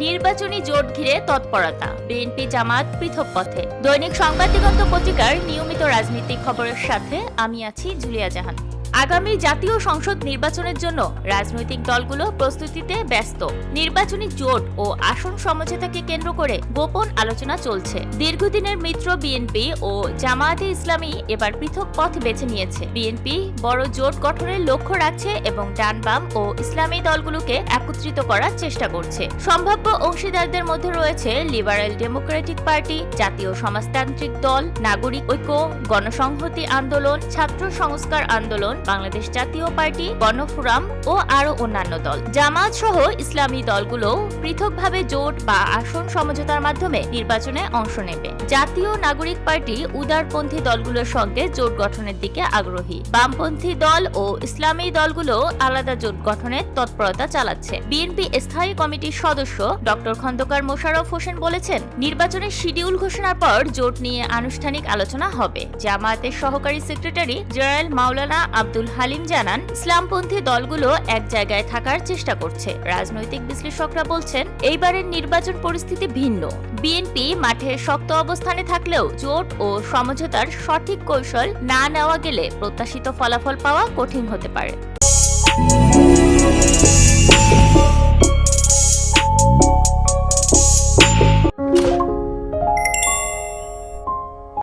নির্বাচনী জোট ঘিরে তৎপরতা, বিএনপি জামাত পৃথক পথে। দৈনিক সংবাদ দিগন্ত পত্রিকার নিয়মিত রাজনৈতিক খবরের সাথে আমি আছি জুলিয়া জাহান। আগামী জাতীয় সংসদ নির্বাচনের জন্য রাজনৈতিক দলগুলো প্রস্তুতিতে ব্যস্ত। নির্বাচনী জোট ও আসন সমঝোতাকে কেন্দ্র করে গোপন আলোচনা চলছে। দীর্ঘদিনের মিত্র বিএনপি ও জামায়াতে ইসলামী এবার পৃথক পথ বেছে নিয়েছে। বিএনপি বড় জোট গঠনের লক্ষ্য রাখছে এবং ডান বাম ও ইসলামী দলগুলোকে একত্রিত করার চেষ্টা করছে। সম্ভাব্য অংশীদারদের মধ্যে রয়েছে লিবারেল ডেমোক্রেটিক পার্টি, জাতীয় সমাজতান্ত্রিক দল, নাগরিক ঐক্য, গণসংহতি আন্দোলন, ছাত্র সংস্কার আন্দোলন, বাংলাদেশ জাতীয় পার্টি, গণফোরাম ও আরো অন্যান্য দল। জামায়াত সহ ইসলামী দলগুলো পৃথকভাবে জোট বা আসন সমঝোতার মাধ্যমে নির্বাচনে অংশ নেবে। জাতীয় নাগরিক পার্টি উদারপন্থী দলগুলোর সঙ্গে জোট গঠনের দিকে আগ্রহী। বামপন্থী দল ও ইসলামী দলগুলো আলাদা জোট গঠনের তৎপরতা চালাচ্ছে। বিএনপি স্থায়ী কমিটির সদস্য ডক্টর খন্দকার মোশাররফ হোসেন বলেছেন, নির্বাচনের শিডিউল ঘোষণার পর জোট নিয়ে আনুষ্ঠানিক আলোচনা হবে। জামায়াতের সহকারী সেক্রেটারি জেনারেল মাওলানা আব্দুল হালিম জানান, ইসলামপন্থী দলগুলো এক জায়গায় থাকার চেষ্টা করছে। রাজনৈতিক বিশ্লেষকরা বলছেন, এইবারের নির্বাচন পরিস্থিতি ভিন্ন। বিএনপি মাঠে শক্ত অবস্থানে থাকলেও জোট ও সমঝোতার সঠিক কৌশল না নেওয়া গেলে প্রত্যাশিত ফলাফল পাওয়া কঠিন হতে পারে।